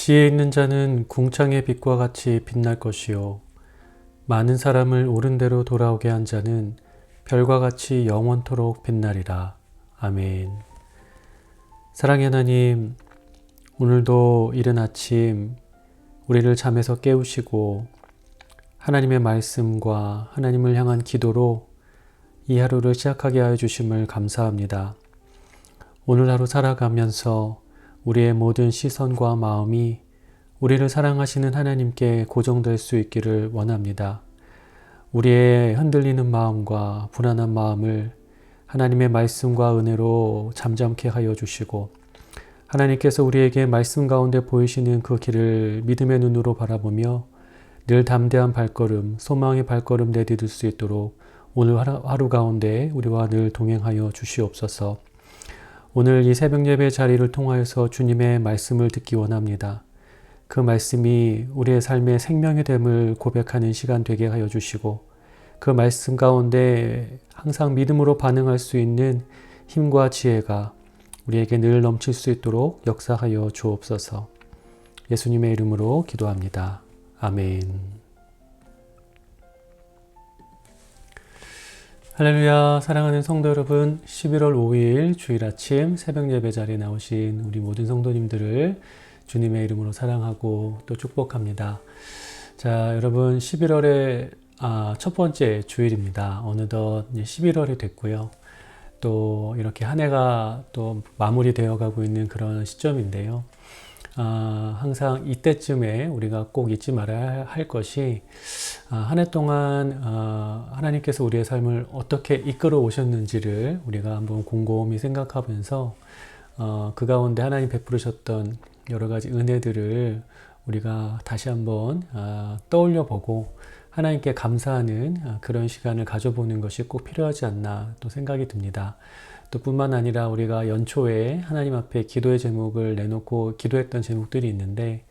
지혜 있는 자는 궁창의 빛과 같이 빛날 것이요 많은 사람을 옳은 대로 돌아오게 한 자는 별과 같이 영원토록 빛나리라. 아멘. 사랑의 하나님, 오늘도 이른 아침 우리를 잠에서 깨우시고 하나님의 말씀과 하나님을 향한 기도로 이 하루를 시작하게 하여 주심을 감사합니다. 오늘 하루 살아가면서 우리의 모든 시선과 마음이 우리를 사랑하시는 하나님께 고정될 수 있기를 원합니다. 우리의 흔들리는 마음과 불안한 마음을 하나님의 말씀과 은혜로 잠잠케 하여 주시고 하나님께서 우리에게 말씀 가운데 보이시는 그 길을 믿음의 눈으로 바라보며 늘 담대한 발걸음, 소망의 발걸음 내디딜 수 있도록 오늘 하루 가운데 우리와 늘 동행하여 주시옵소서. 오늘 이 새벽 예배 자리를 통하여서 주님의 말씀을 듣기 원합니다. 그 말씀이 우리의 삶의 생명이 됨을 고백하는 시간 되게 하여 주시고 그 말씀 가운데 항상 믿음으로 반응할 수 있는 힘과 지혜가 우리에게 늘 넘칠 수 있도록 역사하여 주옵소서. 예수님의 이름으로 기도합니다. 아멘. 할렐루야. 사랑하는 성도 여러분, 11월 5일 주일 아침 새벽 예배 자리에 나오신 우리 모든 성도님들을 주님의 이름으로 사랑하고 또 축복합니다. 자, 여러분 11월의 첫 번째 주일입니다. 어느덧 11월이 됐고요. 또 이렇게 한 해가 또 마무리되어 가고 있는 그런 시점인데요. 항상 이때쯤에 우리가 꼭 잊지 말아야 할 것이 한 해 동안 하나님께서 우리의 삶을 어떻게 이끌어 오셨는지를 우리가 한번 곰곰이 생각하면서 그 가운데 하나님 베푸르셨던 여러 가지 은혜들을 우리가 다시 한번 떠올려 보고 하나님께 감사하는 그런 시간을 가져보는 것이 꼭 필요하지 않나 또 생각이 듭니다. 또 뿐만 아니라 우리가 연초에 하나님 앞에 기도의 제목을 내놓고 기도했던 제목들이 있는데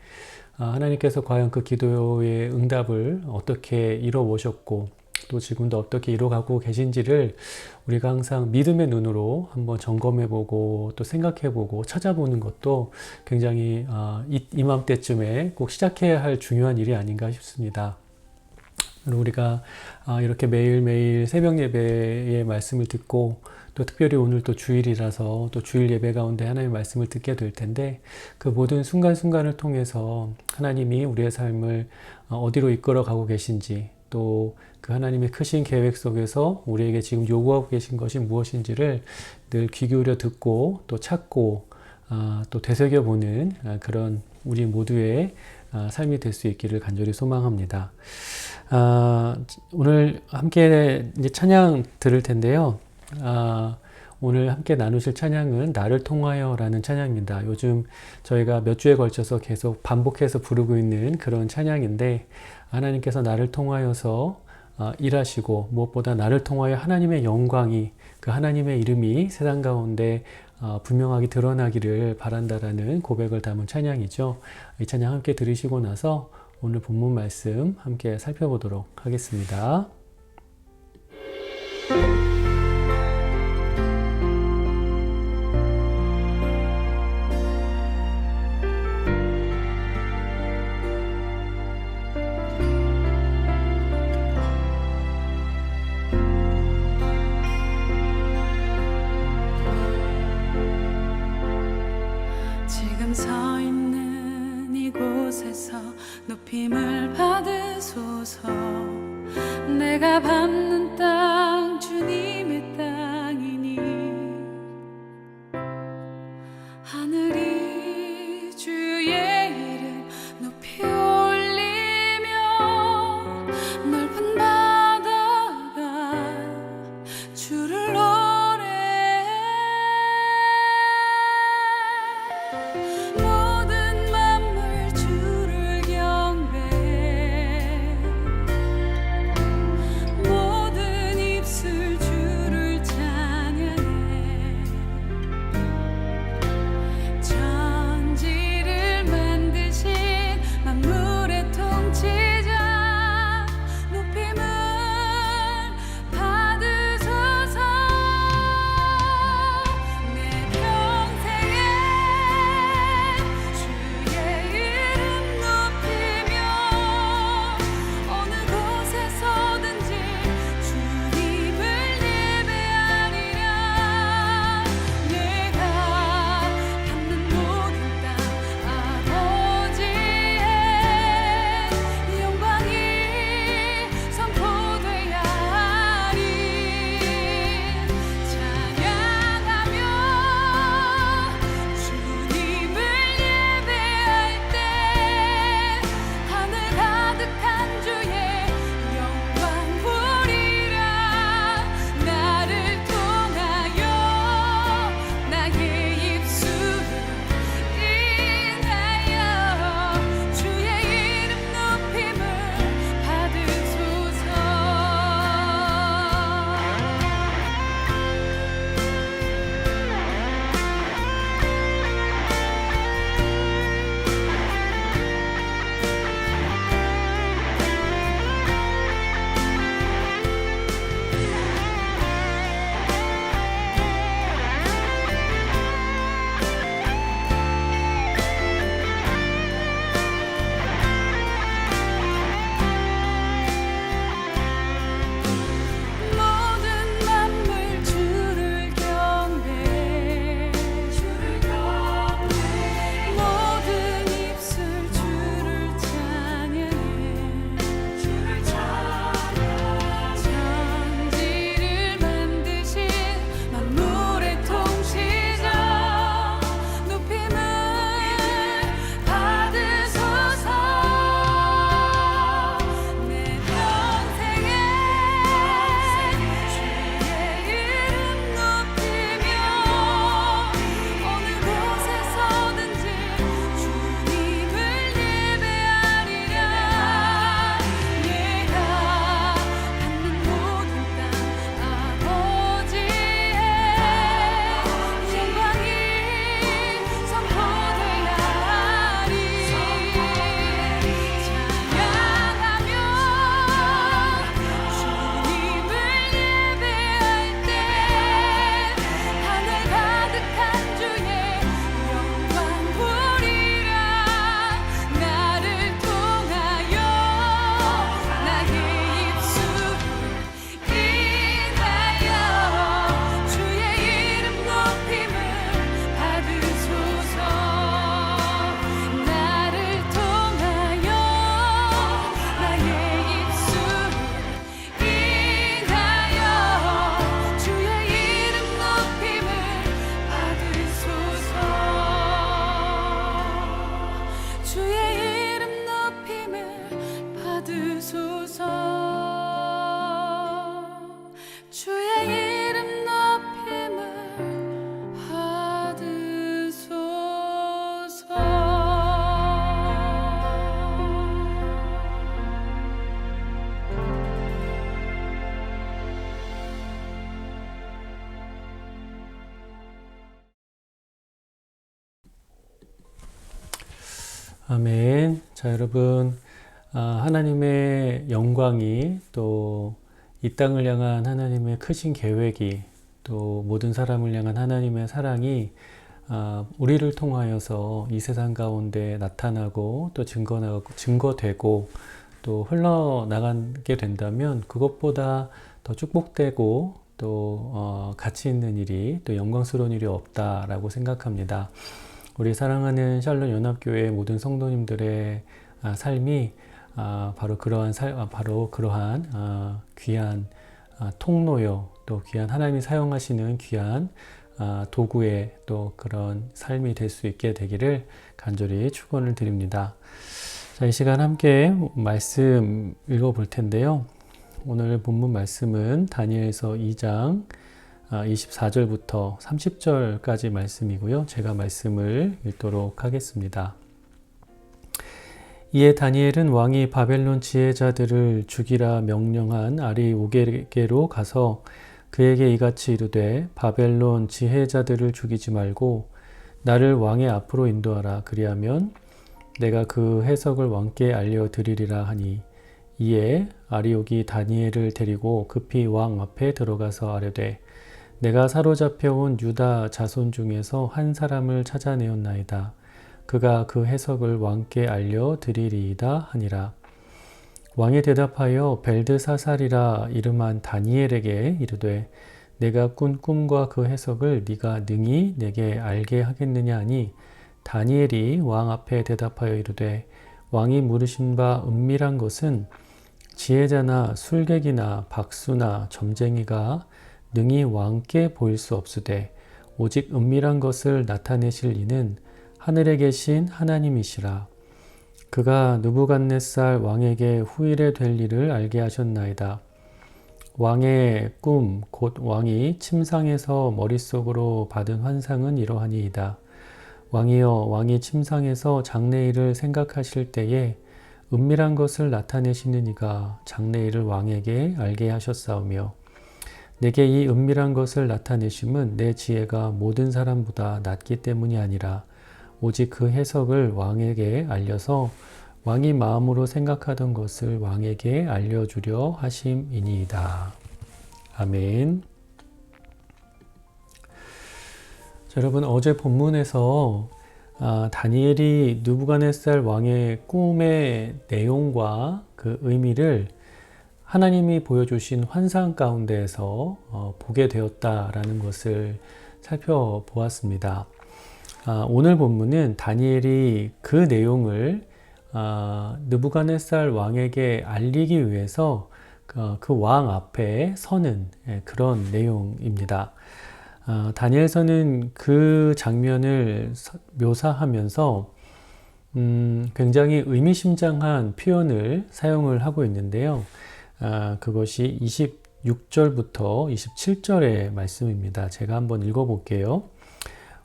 하나님께서 과연 그 기도의 응답을 어떻게 이뤄 오셨고 또 지금도 어떻게 이뤄가고 계신지를 우리가 항상 믿음의 눈으로 한번 점검해보고 또 생각해보고 찾아보는 것도 굉장히 이맘때쯤에 꼭 시작해야 할 중요한 일이 아닌가 싶습니다. 우리가 이렇게 매일매일 새벽 예배의 말씀을 듣고 또 특별히 오늘 또 주일이라서 또 주일 예배 가운데 하나님의 말씀을 듣게 될 텐데 그 모든 순간순간을 통해서 하나님이 우리의 삶을 어디로 이끌어 가고 계신지 또 그 하나님의 크신 계획 속에서 우리에게 지금 요구하고 계신 것이 무엇인지를 늘 귀 기울여 듣고 또 찾고 또 되새겨보는 그런 우리 모두의 삶이 될 수 있기를 간절히 소망합니다. 오늘 함께 이제 찬양 들을 텐데요. 오늘 함께 나누실 찬양은 나를 통하여 라는 찬양입니다. 요즘 저희가 몇 주에 걸쳐서 계속 반복해서 부르고 있는 그런 찬양인데 하나님께서 나를 통하여서 일하시고 무엇보다 나를 통하여 하나님의 영광이 그 하나님의 이름이 세상 가운데 분명하게 드러나기를 바란다라는 고백을 담은 찬양이죠. 이 찬양 함께 들으시고 나서 오늘 본문 말씀 함께 살펴보도록 하겠습니다. 지금 서 있는 이곳에서 높임을 받으소서. 내가 밟는 땅 주님의 땅이니 하늘이 주의 이름 높이 올리며 넓은 바다가 주를 노래해. 모든 만물 주를 경배해. 모든 아멘. 자, 여러분, 하나님의 영광이 또 이 땅을 향한 하나님의 크신 계획이 또 모든 사람을 향한 하나님의 사랑이 우리를 통하여서 이 세상 가운데 나타나고 또 증거되고 또 흘러나가게 된다면 그것보다 더 축복되고 또 가치 있는 일이 또 영광스러운 일이 없다라고 생각합니다. 우리 사랑하는 샬롬 연합교회 모든 성도님들의 삶이 바로 그러한 귀한 통로요, 또 귀한 하나님이 사용하시는 귀한 도구의 또 그런 삶이 될 수 있게 되기를 간절히 축원을 드립니다. 자, 이 시간 함께 말씀 읽어볼 텐데요. 오늘 본문 말씀은 다니엘서 2장 24절부터 30절까지 말씀이고요. 제가 말씀을 읽도록 하겠습니다. 이에 다니엘은 왕이 바벨론 지혜자들을 죽이라 명령한 아리오게로 가서 그에게 이같이 이르되 바벨론 지혜자들을 죽이지 말고 나를 왕의 앞으로 인도하라. 그리하면 내가 그 해석을 왕께 알려드리리라 하니 이에 아리옥이 다니엘을 데리고 급히 왕 앞에 들어가서 아뢰되 내가 사로잡혀온 유다 자손 중에서 한 사람을 찾아내었나이다. 그가 그 해석을 왕께 알려드리리이다 하니라. 왕이 대답하여 벨드사살이라 이름한 다니엘에게 이르되 내가 꾼 꿈과 그 해석을 네가 능히 내게 알게 하겠느냐 하니 다니엘이 왕 앞에 대답하여 이르되 왕이 물으신 바 은밀한 것은 지혜자나 술객이나 박수나 점쟁이가 능히 왕께 보일 수 없으되 오직 은밀한 것을 나타내실 이는 하늘에 계신 하나님이시라. 그가 느부갓네살 왕에게 후일에 될 일을 알게 하셨나이다. 왕의 꿈, 곧 왕이 침상에서 머릿속으로 받은 환상은 이러하니이다. 왕이여, 왕이 침상에서 장래일을 생각하실 때에 은밀한 것을 나타내시는 이가 장래일을 왕에게 알게 하셨사오며 내게 이 은밀한 것을 나타내심은 내 지혜가 모든 사람보다 낮기 때문이 아니라 오직 그 해석을 왕에게 알려서 왕이 마음으로 생각하던 것을 왕에게 알려주려 하심이니이다. 아멘. 자, 여러분, 어제 본문에서 다니엘이 느부갓네살 왕의 꿈의 내용과 그 의미를 하나님이 보여주신 환상 가운데에서 보게 되었다라는 것을 살펴보았습니다. 오늘 본문은 다니엘이 그 내용을 느부갓네살 왕에게 알리기 위해서 그 왕 앞에 서는 그런 내용입니다. 다니엘서는 그 장면을 묘사하면서 굉장히 의미심장한 표현을 사용을 하고 있는데요. 그것이 26절부터 27절의 말씀입니다. 제가 한번 읽어볼게요.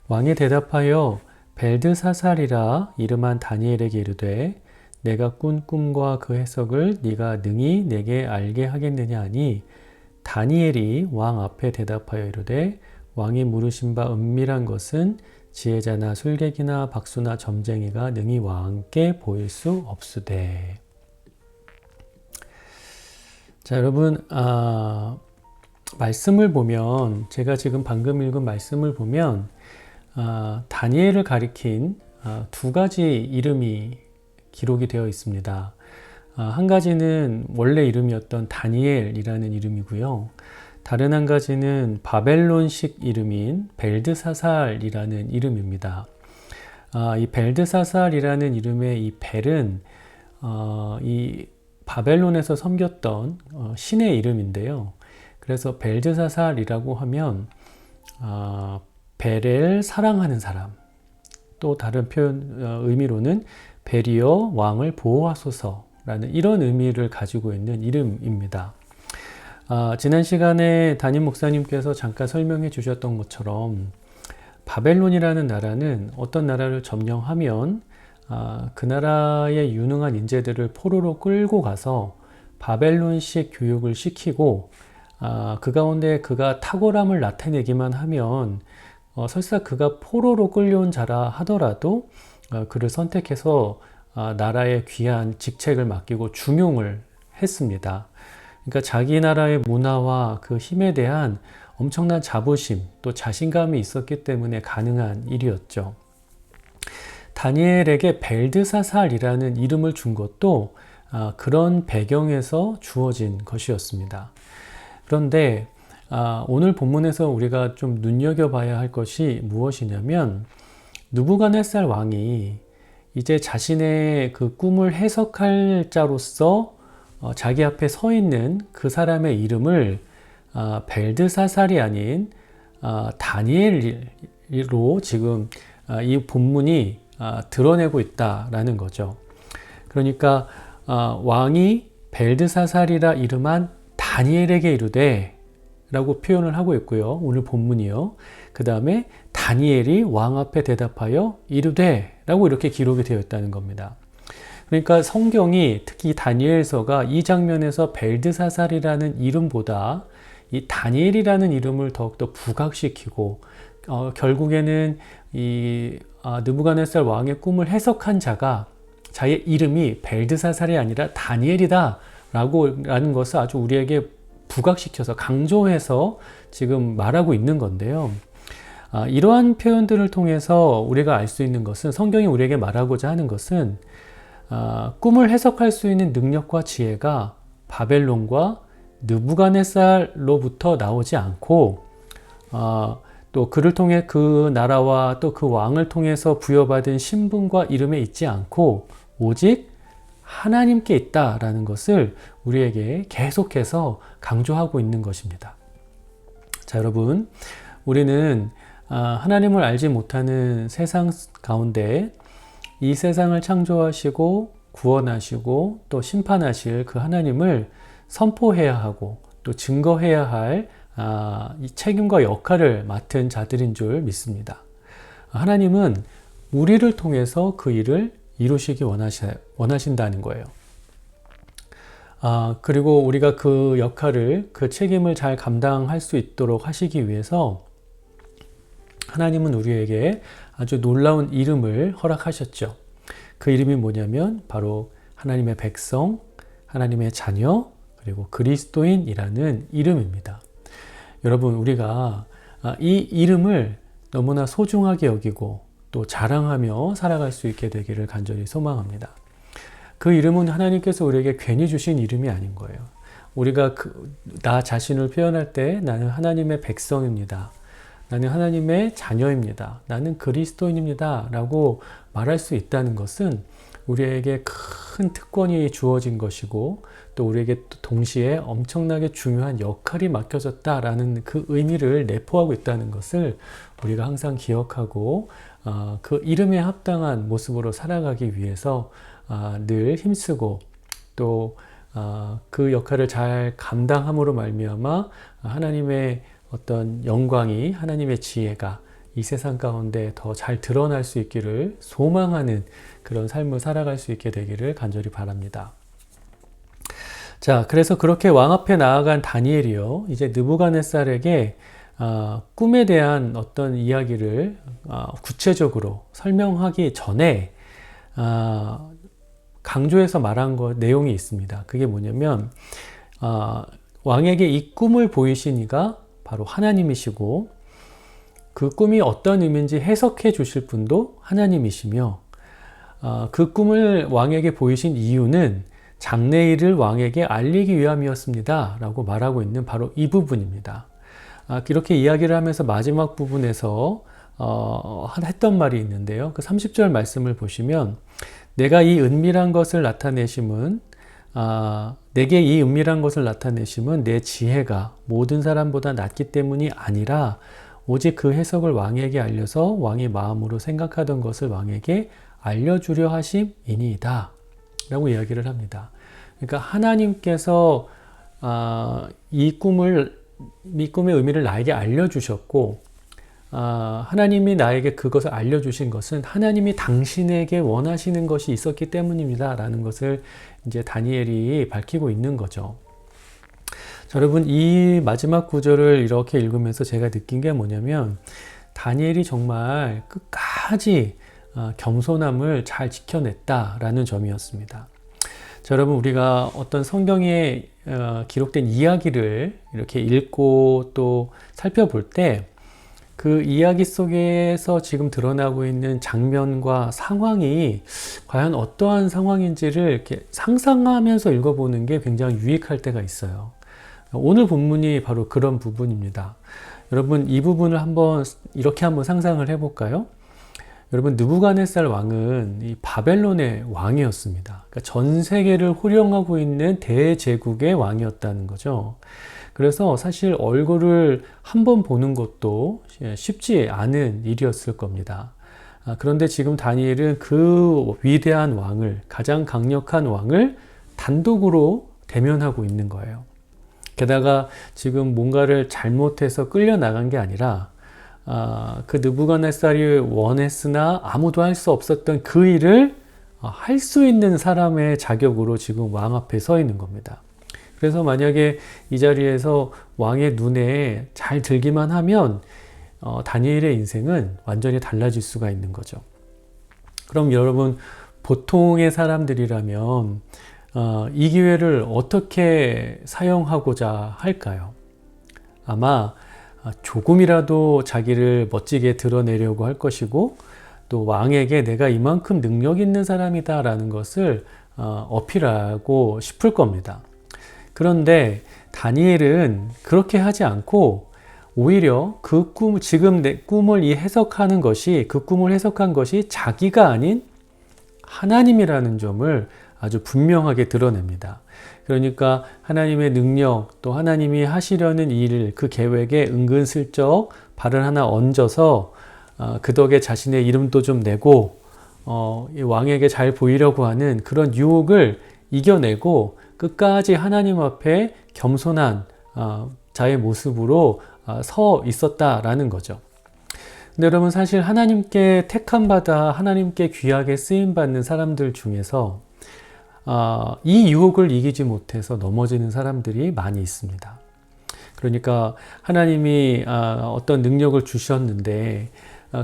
왕이 대답하여 벨드사살이라 이름한 다니엘에게 이르되 내가 꾼 꿈과 그 해석을 네가 능히 내게 알게 하겠느냐 하니 다니엘이 왕 앞에 대답하여 이르되 왕이 물으신 바 은밀한 것은 지혜자나 술객이나 박수나 점쟁이가 능히 왕께 보일 수 없으되. 자, 여러분, 말씀을 보면 제가 지금 방금 읽은 말씀을 보면 다니엘을 가리킨 두 가지 이름이 기록이 되어 있습니다. 한 가지는 원래 이름이었던 다니엘이라는 이름이고요. 다른 한 가지는 바벨론식 이름인 벨드사살이라는 이름입니다. 이 벨드사살이라는 이름의 이 벨은 이 바벨론에서 섬겼던 신의 이름인데요. 그래서 벨드사살이라고 하면 벨을 사랑하는 사람, 또 다른 표현 의미로는 벨이여 왕을 보호하소서라는 이런 의미를 가지고 있는 이름입니다. 지난 시간에 담임 목사님께서 잠깐 설명해 주셨던 것처럼 바벨론이라는 나라는 어떤 나라를 점령하면 그 나라의 유능한 인재들을 포로로 끌고 가서 바벨론식 교육을 시키고 그 가운데 그가 탁월함을 나타내기만 하면 설사 그가 포로로 끌려온 자라 하더라도 그를 선택해서 나라의 귀한 직책을 맡기고 중용을 했습니다. 그러니까 자기 나라의 문화와 그 힘에 대한 엄청난 자부심 또 자신감이 있었기 때문에 가능한 일이었죠. 다니엘에게 벨드사살이라는 이름을 준 것도 그런 배경에서 주어진 것이었습니다. 그런데 오늘 본문에서 우리가 좀 눈여겨봐야 할 것이 무엇이냐면 느부갓네살 왕이 이제 자신의 그 꿈을 해석할 자로서 자기 앞에 서 있는 그 사람의 이름을 벨드사살이 아닌 다니엘로 지금 이 본문이 드러내고 있다라는 거죠. 그러니까 왕이 벨드사살이라 이름한 다니엘에게 이르되 라고 표현을 하고 있고요. 오늘 본문이요. 그 다음에 다니엘이 왕 앞에 대답하여 이르되 라고 이렇게 기록이 되어 있다는 겁니다. 그러니까 성경이 특히 다니엘서가 이 장면에서 벨드사살이라는 이름보다 이 다니엘이라는 이름을 더욱더 부각시키고 결국에는 이 느부갓네살 왕의 꿈을 해석한 자가 자기의 이름이 벨드사살이 아니라 다니엘이다 라는 것을 아주 우리에게 부각시켜서 강조해서 지금 말하고 있는 건데요. 이러한 표현들을 통해서 우리가 알 수 있는 것은 성경이 우리에게 말하고자 하는 것은 꿈을 해석할 수 있는 능력과 지혜가 바벨론과 느부갓네살로부터 나오지 않고 또 그를 통해 그 나라와 또 그 왕을 통해서 부여받은 신분과 이름에 있지 않고 오직 하나님께 있다라는 것을 우리에게 계속해서 강조하고 있는 것입니다. 자, 여러분, 우리는 하나님을 알지 못하는 세상 가운데 이 세상을 창조하시고 구원하시고 또 심판하실 그 하나님을 선포해야 하고 또 증거해야 할 이 책임과 역할을 맡은 자들인 줄 믿습니다. 하나님은 우리를 통해서 그 일을 이루시기 원하신다는 거예요. 그리고 우리가 그 역할을, 그 책임을 잘 감당할 수 있도록 하시기 위해서 하나님은 우리에게 아주 놀라운 이름을 허락하셨죠. 그 이름이 뭐냐면 바로 하나님의 백성, 하나님의 자녀, 그리고 그리스도인이라는 이름입니다. 여러분, 우리가 이 이름을 너무나 소중하게 여기고 또 자랑하며 살아갈 수 있게 되기를 간절히 소망합니다. 그 이름은 하나님께서 우리에게 괜히 주신 이름이 아닌 거예요. 우리가 나 자신을 표현할 때 나는 하나님의 백성입니다. 나는 하나님의 자녀입니다. 나는 그리스도인입니다. 라고 말할 수 있다는 것은 우리에게 큰 특권이 주어진 것이고 또 우리에게 동시에 엄청나게 중요한 역할이 맡겨졌다라는 그 의미를 내포하고 있다는 것을 우리가 항상 기억하고 그 이름에 합당한 모습으로 살아가기 위해서 늘 힘쓰고 또 그 역할을 잘 감당함으로 말미암아 하나님의 어떤 영광이, 하나님의 지혜가 이 세상 가운데 더 잘 드러날 수 있기를 소망하는 그런 삶을 살아갈 수 있게 되기를 간절히 바랍니다. 자, 그래서 그렇게 왕 앞에 나아간 다니엘이요, 이제 느부갓네살에게 꿈에 대한 어떤 이야기를 구체적으로 설명하기 전에 강조해서 말한 내용이 있습니다. 그게 뭐냐면 왕에게 이 꿈을 보이신 이가 바로 하나님이시고 그 꿈이 어떤 의미인지 해석해 주실 분도 하나님이시며 그 꿈을 왕에게 보이신 이유는 장래일을 왕에게 알리기 위함이었습니다 라고 말하고 있는 바로 이 부분입니다. 이렇게 이야기를 하면서 마지막 부분에서 했던 말이 있는데요. 그 30절 말씀을 보시면 내가 이 은밀한 것을 나타내심은 내게 이 은밀한 것을 나타내심은 내 지혜가 모든 사람보다 낫기 때문이 아니라 오직 그 해석을 왕에게 알려서 왕이 마음으로 생각하던 것을 왕에게 알려주려 하심이니이다 라고 이야기를 합니다. 그러니까 하나님께서 이 꿈의 의미를 나에게 알려주셨고 하나님이 나에게 그것을 알려주신 것은 하나님이 당신에게 원하시는 것이 있었기 때문입니다 라는 것을 이제 다니엘이 밝히고 있는 거죠. 자, 여러분, 이 마지막 구절을 이렇게 읽으면서 제가 느낀 게 뭐냐면 다니엘이 정말 끝까지 겸손함을 잘 지켜냈다라는 점이었습니다. 자, 여러분, 우리가 어떤 성경에 기록된 이야기를 이렇게 읽고 또 살펴볼 때 그 이야기 속에서 지금 드러나고 있는 장면과 상황이 과연 어떠한 상황인지를 이렇게 상상하면서 읽어보는 게 굉장히 유익할 때가 있어요. 오늘 본문이 바로 그런 부분입니다. 여러분, 이 부분을 이렇게 한번 상상을 해볼까요? 여러분, 느부갓네살 왕은 이 바벨론의 왕이었습니다. 그러니까 전 세계를 호령하고 있는 대제국의 왕이었다는 거죠. 그래서 사실 얼굴을 한번 보는 것도 쉽지 않은 일이었을 겁니다. 그런데 지금 다니엘은 그 위대한 왕을, 가장 강력한 왕을 단독으로 대면하고 있는 거예요. 게다가 지금 뭔가를 잘못해서 끌려나간 게 아니라 그 느부갓네살이 원했으나 아무도 할 수 없었던 그 일을 할 수 있는 사람의 자격으로 지금 왕 앞에 서 있는 겁니다. 그래서 만약에 이 자리에서 왕의 눈에 잘 들기만 하면 다니엘의 인생은 완전히 달라질 수가 있는 거죠. 그럼 여러분, 보통의 사람들이라면 이 기회를 어떻게 사용하고자 할까요? 아마 조금이라도 자기를 멋지게 드러내려고 할 것이고, 또 왕에게 내가 이만큼 능력 있는 사람이다 라는 것을 어필하고 싶을 겁니다. 그런데 다니엘은 그렇게 하지 않고 오히려 그 지금 내 꿈을 해석한 것이 자기가 아닌 하나님이라는 점을 아주 분명하게 드러냅니다. 그러니까 하나님의 능력, 또 하나님이 하시려는 일, 그 계획에 은근슬쩍 발을 하나 얹어서 그 덕에 자신의 이름도 좀 내고 왕에게 잘 보이려고 하는 그런 유혹을 이겨내고 끝까지 하나님 앞에 겸손한 자의 모습으로 서 있었다라는 거죠. 근데 여러분, 사실 하나님께 택함받아 하나님께 귀하게 쓰임받는 사람들 중에서 이 유혹을 이기지 못해서 넘어지는 사람들이 많이 있습니다. 그러니까 하나님이 어떤 능력을 주셨는데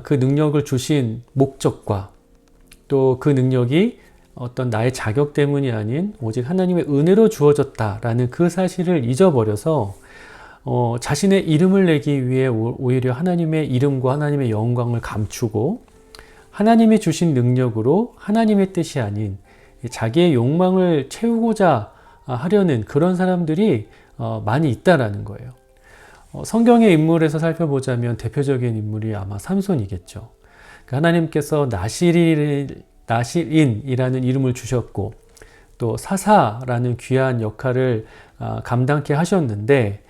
그 능력을 주신 목적과 또 그 능력이 어떤 나의 자격 때문이 아닌 오직 하나님의 은혜로 주어졌다라는 그 사실을 잊어버려서 자신의 이름을 내기 위해 오히려 하나님의 이름과 하나님의 영광을 감추고 하나님이 주신 능력으로 하나님의 뜻이 아닌 자기의 욕망을 채우고자 하려는 그런 사람들이 많이 있다라는 거예요. 성경의 인물에서 살펴보자면 대표적인 인물이 아마 삼손이겠죠. 하나님께서 나실인이라는 이름을 주셨고 또 사사라는 귀한 역할을 감당케 하셨는데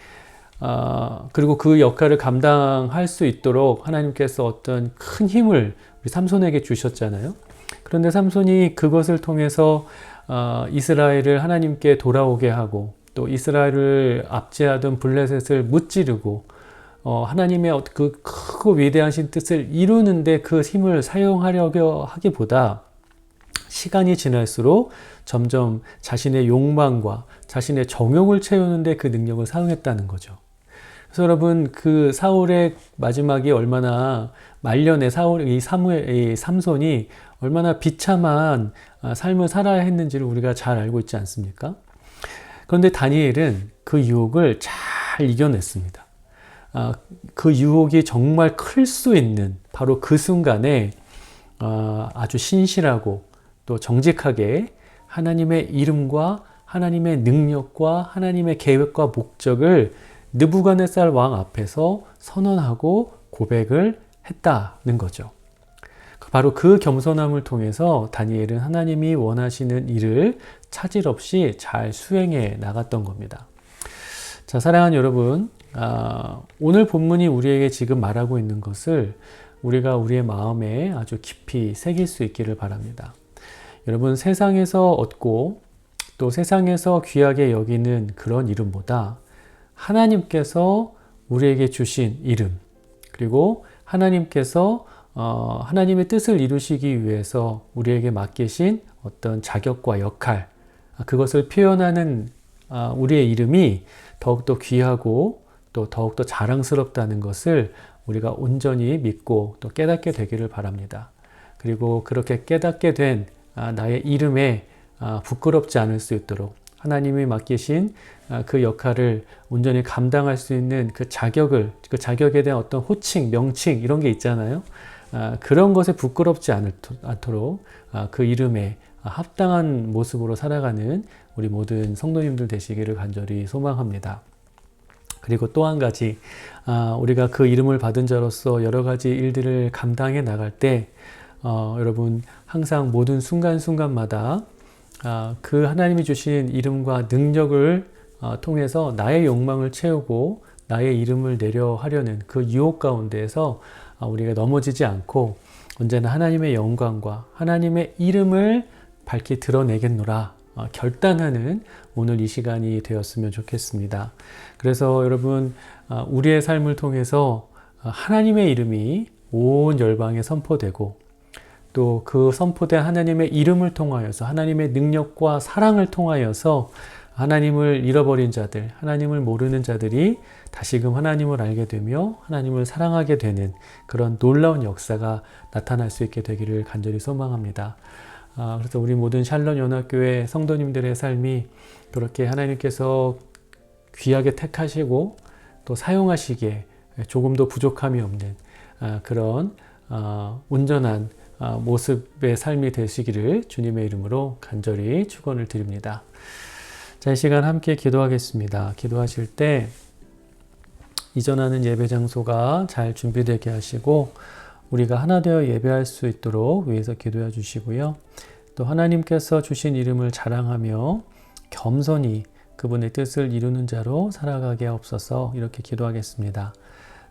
그리고 그 역할을 감당할 수 있도록 하나님께서 어떤 큰 힘을 우리 삼손에게 주셨잖아요. 그런데 삼손이 그것을 통해서 이스라엘을 하나님께 돌아오게 하고 또 이스라엘을 압제하던 블레셋을 무찌르고 하나님의 그 크고 위대하신 뜻을 이루는데 그 힘을 사용하려고 하기보다 시간이 지날수록 점점 자신의 욕망과 자신의 정욕을 채우는데 그 능력을 사용했다는 거죠. 그래서 여러분, 그 사울의 마지막이 얼마나 말년에 이 삼손이 얼마나 비참한 삶을 살아야 했는지를 우리가 잘 알고 있지 않습니까? 그런데 다니엘은 그 유혹을 잘 이겨냈습니다. 그 유혹이 정말 클 수 있는 바로 그 순간에 아주 신실하고 또 정직하게 하나님의 이름과 하나님의 능력과 하나님의 계획과 목적을 느부갓네살 왕 앞에서 선언하고 고백을 했다는 거죠. 바로 그 겸손함을 통해서 다니엘은 하나님이 원하시는 일을 차질 없이 잘 수행해 나갔던 겁니다. 자, 사랑하는 여러분, 오늘 본문이 우리에게 지금 말하고 있는 것을 우리가 우리의 마음에 아주 깊이 새길 수 있기를 바랍니다. 여러분, 세상에서 얻고 또 세상에서 귀하게 여기는 그런 이름보다 하나님께서 우리에게 주신 이름, 그리고 하나님께서 하나님의 뜻을 이루시기 위해서 우리에게 맡기신 어떤 자격과 역할, 그것을 표현하는 우리의 이름이 더욱더 귀하고 또 더욱더 자랑스럽다는 것을 우리가 온전히 믿고 또 깨닫게 되기를 바랍니다. 그리고 그렇게 깨닫게 된 나의 이름에 부끄럽지 않을 수 있도록 하나님이 맡기신 그 역할을 온전히 감당할 수 있는 그 자격에 대한 어떤 호칭, 명칭 이런 게 있잖아요. 그런 것에 부끄럽지 않도록 그 이름에 합당한 모습으로 살아가는 우리 모든 성도님들 되시기를 간절히 소망합니다. 그리고 또 한 가지, 우리가 그 이름을 받은 자로서 여러 가지 일들을 감당해 나갈 때 여러분 항상 모든 순간순간마다 그 하나님이 주신 이름과 능력을 통해서 나의 욕망을 채우고 나의 이름을 내려 하려는 그 유혹 가운데에서 우리가 넘어지지 않고 언제나 하나님의 영광과 하나님의 이름을 밝히 드러내겠노라 결단하는 오늘 이 시간이 되었으면 좋겠습니다. 그래서 여러분 우리의 삶을 통해서 하나님의 이름이 온 열방에 선포되고 또 그 선포된 하나님의 이름을 통하여서 하나님의 능력과 사랑을 통하여서 하나님을 잃어버린 자들, 하나님을 모르는 자들이 다시금 하나님을 알게 되며 하나님을 사랑하게 되는 그런 놀라운 역사가 나타날 수 있게 되기를 간절히 소망합니다. 그래서 우리 모든 샬롬 연합교회 성도님들의 삶이 그렇게 하나님께서 귀하게 택하시고 또 사용하시기에 조금도 부족함이 없는 그런 온전한 모습의 삶이 되시기를 주님의 이름으로 간절히 축원을 드립니다. 자, 이 시간 함께 기도하겠습니다. 기도하실 때 이전하는 예배 장소가 잘 준비되게 하시고 우리가 하나 되어 예배할 수 있도록 위에서 기도해 주시고요. 또 하나님께서 주신 이름을 자랑하며 겸손히 그분의 뜻을 이루는 자로 살아가게 하옵소서 이렇게 기도하겠습니다.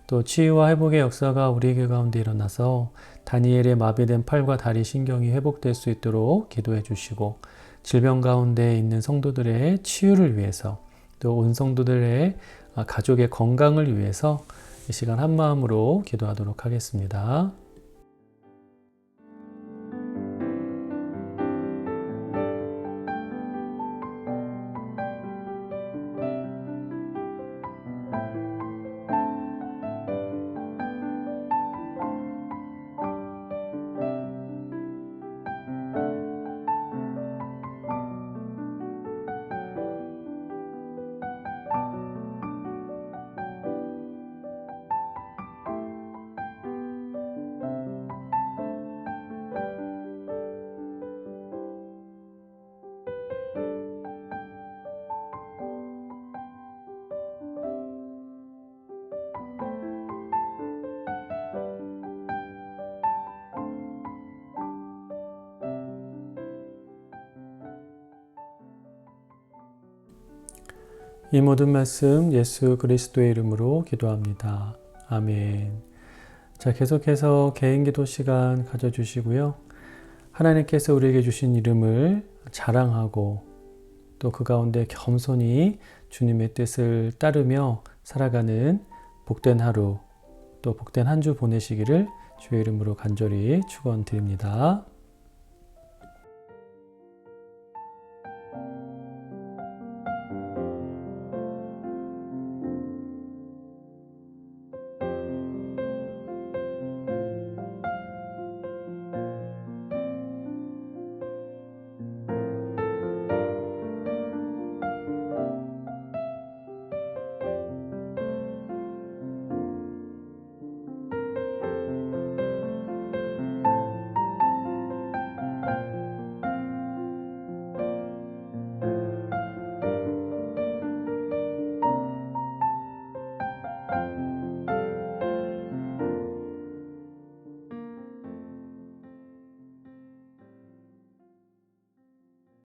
또 치유와 회복의 역사가 우리에게 가운데 일어나서 다니엘의 마비된 팔과 다리 신경이 회복될 수 있도록 기도해 주시고 질병 가운데 있는 성도들의 치유를 위해서 또 온 성도들의 가족의 건강을 위해서 이 시간 한 마음으로 기도하도록 하겠습니다. 이 모든 말씀 예수 그리스도의 이름으로 기도합니다. 아멘. 자, 계속해서 개인 기도 시간 가져주시고요. 하나님께서 우리에게 주신 이름을 자랑하고 또 그 가운데 겸손히 주님의 뜻을 따르며 살아가는 복된 하루 또 복된 한 주 보내시기를 주의 이름으로 간절히 축원드립니다.